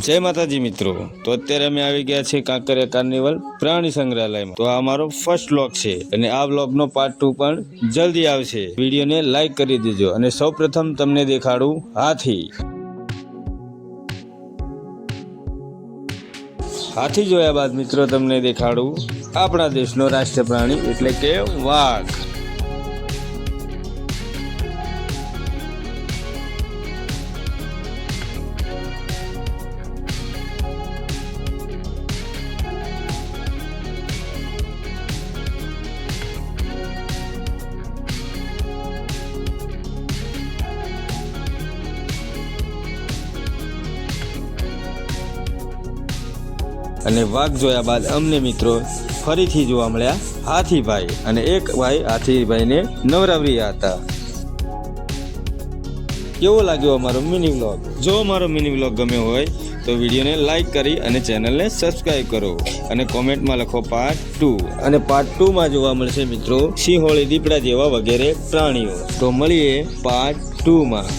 જય માતાજી મિત્રો, તો અત્યારે અમે આવી ગયા છીએ કાંકરિયા કાર્નિવલ પ્રાણી સંગ્રહાલયમાં। તો આ અમારો ફર્સ્ટ વ્લોગ છે અને આ વ્લોગનો પાર્ટ 2 પણ જલ્દી આવશે। વિડીયોને લાઈક કરી દેજો અને સૌપ્રથમ તમને દેખાડું હાથી। હાથી જોયા બાદ મિત્રો તમને દેખાડું આપણા દેશનો રાષ્ટ્રીય પ્રાણી એટલે કે વાઘ। અને વાઘ જોયા બાદ અમને મિત્રો ફરીથી જોવા મળ્યા હાથીભાઈ અને એક ભાઈ હાથીભાઈને નવરાવ્યા હતા। કેવો લાગ્યો અમારો મિની વ્લોગ? જો અમારો મિની વ્લોગ ગમ્યો હોય તો વિડીયોને લાઈક કરી અને ચેનલને સબસ્ક્રાઈબ કરો અને કોમેન્ટમાં લખો પાર્ટ 2। અને પાર્ટ 2 માં જોવા મળશે મિત્રો સિંહોળી, દીપડા જેવા વગેરે પ્રાણીઓ। તો મળીએ પાર્ટ 2 માં।